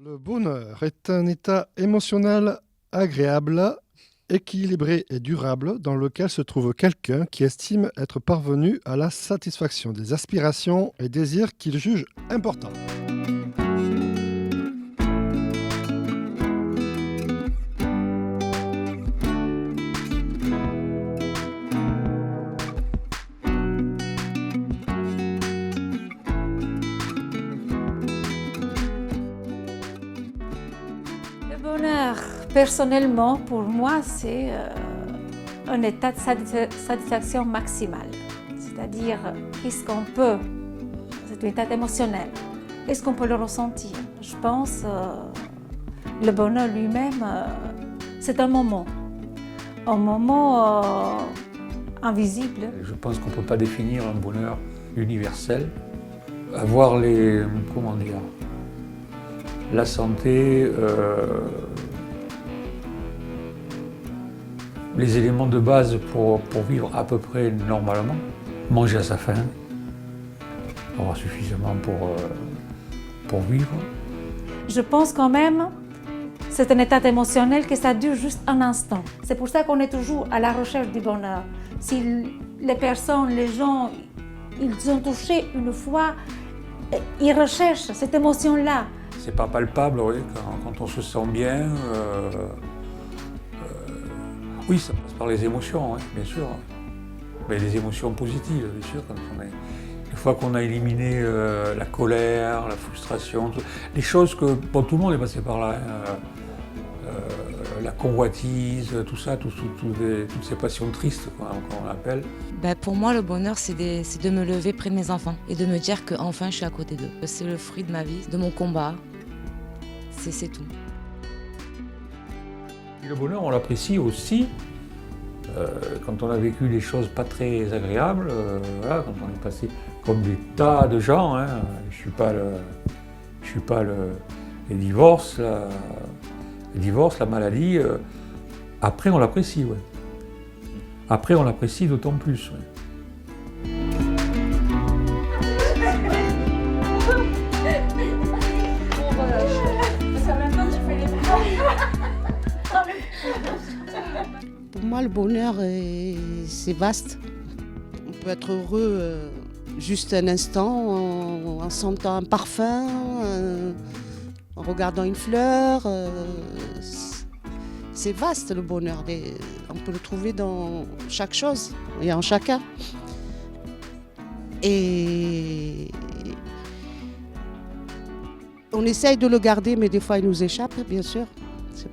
Le bonheur est un état émotionnel agréable, équilibré et durable dans lequel se trouve quelqu'un qui estime être parvenu à la satisfaction des aspirations et désirs qu'il juge importants. Le bonheur, personnellement, pour moi, c'est un état de satisfaction maximale. C'est-à-dire, qu'est-ce qu'on peut, c'est un état émotionnel, est-ce qu'on peut le ressentir? Je pense le bonheur lui-même, c'est un moment invisible. Je pense qu'on ne peut pas définir un bonheur universel. Avoir la santé, les éléments de base pour vivre à peu près normalement, manger à sa faim, avoir suffisamment pour vivre. Je pense quand même c'est un état émotionnel que ça dure juste un instant. C'est pour ça qu'on est toujours à la recherche du bonheur. Si les personnes, les gens, ils ont touché une fois, ils recherchent cette émotion-là. C'est pas palpable, oui, quand on se sent bien. Oui, ça passe par les émotions, oui, bien sûr. Mais les émotions positives, bien sûr. Une fois qu'on a éliminé la colère, la frustration, les choses que tout le monde est passé par là. La convoitise, tout ça, toutes ces passions tristes qu'on appelle. Pour moi, le bonheur, c'est de me lever près de mes enfants et de me dire qu'enfin je suis à côté d'eux. C'est le fruit de ma vie, de mon combat. C'est tout. Et le bonheur, on l'apprécie aussi quand on a vécu des choses pas très agréables, voilà, quand on est passé comme des tas de gens. Hein. Je suis pas les divorces, la maladie. Après, on l'apprécie, ouais. Après, on l'apprécie d'autant plus. Ouais. Pour moi, le bonheur, c'est vaste. On peut être heureux juste un instant, en sentant un parfum, en regardant une fleur. C'est vaste le bonheur. On peut le trouver dans chaque chose et en chacun. Et on essaye de le garder, mais des fois il nous échappe, bien sûr. C'est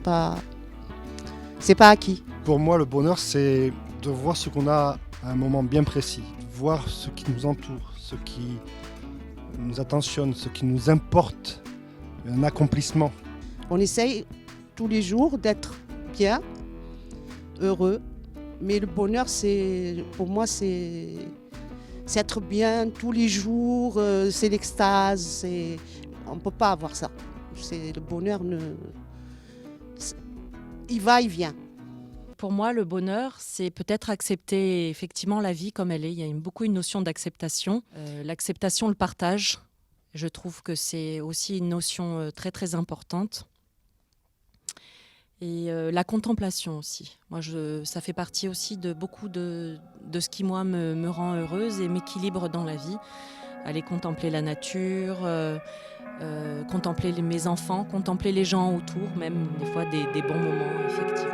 pas acquis. Pour moi, le bonheur, c'est de voir ce qu'on a à un moment bien précis, de voir ce qui nous entoure, ce qui nous attentionne, ce qui nous importe, un accomplissement. On essaye tous les jours d'être bien, heureux, mais le bonheur, pour moi, c'est être bien tous les jours, c'est l'extase, on ne peut pas avoir ça. Le bonheur, il va, il vient. Pour moi, le bonheur, c'est peut-être accepter effectivement la vie comme elle est. Il y a beaucoup une notion d'acceptation. L'acceptation, le partage, je trouve que c'est aussi une notion très très importante. Et la contemplation aussi. Moi, ça fait partie aussi de beaucoup de ce qui, moi, me rend heureuse et m'équilibre dans la vie. Aller contempler la nature, contempler mes enfants, contempler les gens autour, même des fois des bons moments, effectivement.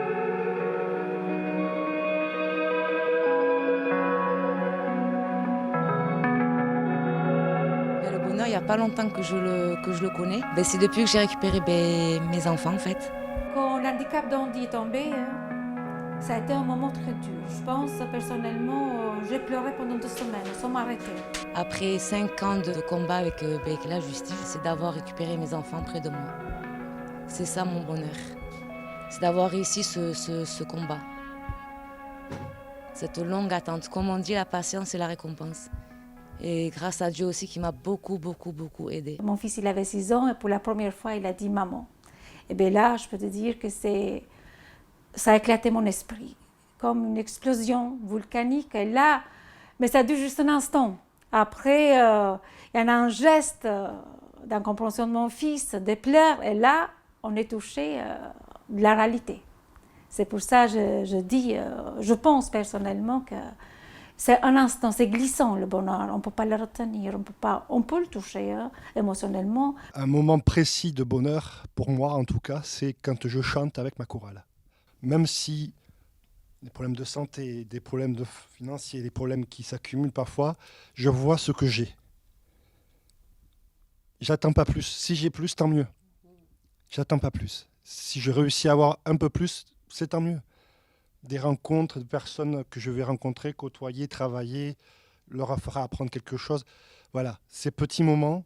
Il n'y a pas longtemps que je le connais. C'est depuis que j'ai récupéré mes enfants, en fait. Quand l'handicap d'Andy est tombé, ça a été un moment très dur. Je pense, personnellement, j'ai pleuré pendant 2 semaines, sans m'arrêter. Après 5 ans de combat avec la justice, c'est d'avoir récupéré mes enfants près de moi. C'est ça mon bonheur. C'est d'avoir réussi ce combat. Cette longue attente. Comme on dit, la patience et la récompense. Et grâce à Dieu aussi qui m'a beaucoup aidée. Mon fils, il avait 6 ans et pour la première fois, il a dit « maman ». Et bien là, je peux te dire que ça a éclaté mon esprit, comme une explosion volcanique. Et là, mais ça dure juste un instant. Après, il y en a un geste d'incompréhension de mon fils, des pleurs, et là, on est touché de la réalité. C'est pour ça que je pense personnellement que c'est un instant, c'est glissant le bonheur, on ne peut pas le retenir, on peut le toucher émotionnellement. Un moment précis de bonheur, pour moi en tout cas, c'est quand je chante avec ma chorale. Même si des problèmes de santé, des problèmes financiers, des problèmes qui s'accumulent parfois, je vois ce que j'ai. J'attends pas plus. Si j'ai plus, tant mieux. J'attends pas plus. Si je réussis à avoir un peu plus, c'est tant mieux. Des rencontres de personnes que je vais rencontrer, côtoyer, travailler, leur fera apprendre quelque chose. Voilà, ces petits moments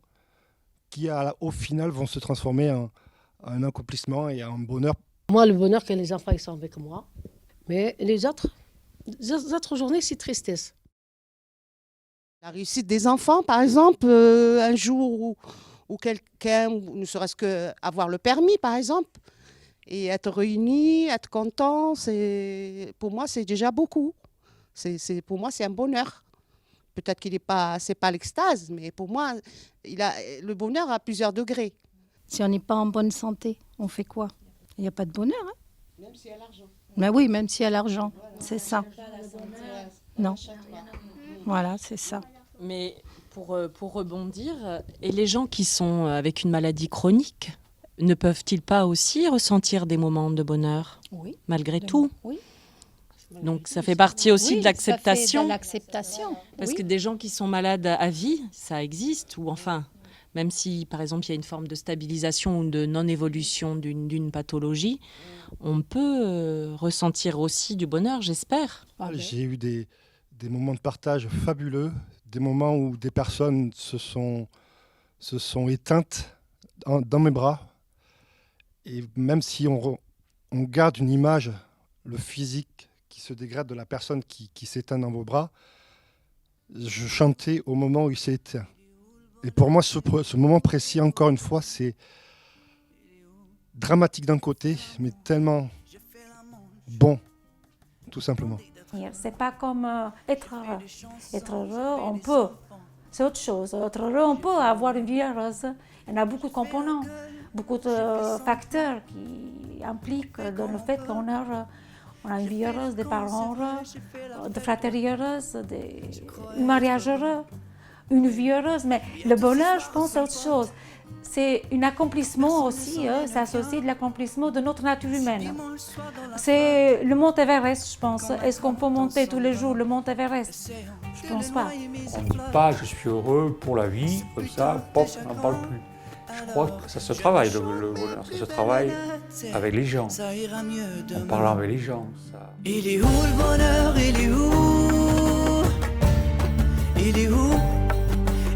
qui, au final, vont se transformer en un accomplissement et en bonheur. Moi, le bonheur, que les enfants ils sont avec moi. Mais les autres journées, c'est tristesse. La réussite des enfants, par exemple, un jour où quelqu'un, ne serait-ce qu'avoir le permis, par exemple, et être réunis, être content, pour moi, c'est déjà beaucoup. Pour moi, c'est un bonheur. Peut-être qu'il n'est pas, c'est pas l'extase, mais pour moi, le bonheur a plusieurs degrés. Si on n'est pas en bonne santé, on fait quoi? Il n'y a pas de bonheur. Hein? Même s'il y a l'argent. Mais oui, même s'il y a l'argent, Voilà, c'est ça. Non. Voilà, c'est ça. Mais pour rebondir, et les gens qui sont avec une maladie chronique, ne peuvent-ils pas aussi ressentir des moments de bonheur, Oui. malgré tout? Oui. Donc ça fait partie aussi de l'acceptation. Ça fait de l'acceptation. Parce oui. que des gens qui sont malades à vie, ça existe, ou enfin, même si par exemple il y a une forme de stabilisation ou de non-évolution d'une pathologie, on peut ressentir aussi du bonheur, j'espère. J'ai eu des moments de partage fabuleux, des moments où des personnes se sont éteintes dans mes bras. Et même si on garde une image, le physique qui se dégrade de la personne qui s'éteint dans vos bras, je chantais au moment où il s'est éteint. Et pour moi, ce moment précis, encore une fois, c'est dramatique d'un côté, mais tellement bon, tout simplement. C'est pas comme être heureux. Être heureux, on peut. C'est autre chose. Être heureux, on peut avoir une vie heureuse. Il y en a beaucoup de composants, beaucoup de facteurs qui impliquent dans le fait qu'on est heureux. On a une vie heureuse, des parents heureux, des fratries heureuses, un mariage heureux, une vie heureuse. Mais le bonheur, je pense, c'est autre chose. C'est un accomplissement aussi, c'est associé de l'accomplissement de notre nature humaine. C'est le mont Everest, je pense. Est-ce qu'on peut monter tous les jours le mont Everest? Je pense pas. On ne dit pas je suis heureux pour la vie, comme ça, pop, on n'en parle plus. Je crois que ça se travaille, le bonheur. Ça se travaille avec les gens, en parlant avec les gens. Ça... Il est où le bonheur? Il est où? Il est où?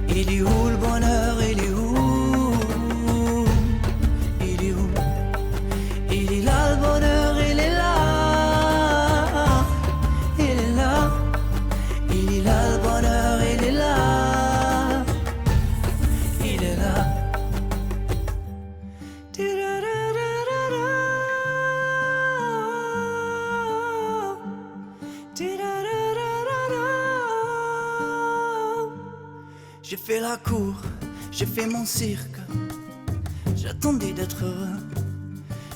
Il est où le bonheur? Il est où? Il est où? Il est là le bonheur, il est là. Il est là. Il est là le bonheur, il est là. Il est là. J'ai fait la cour, j'ai fait mon cirque, j'attendais d'être heureux.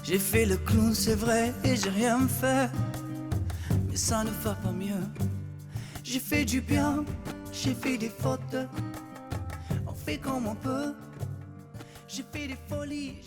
J'ai fait le clown, c'est vrai, et j'ai rien fait, mais ça ne va pas mieux. J'ai fait du bien, j'ai fait des fautes, on fait comme on peut. J'ai fait des folies.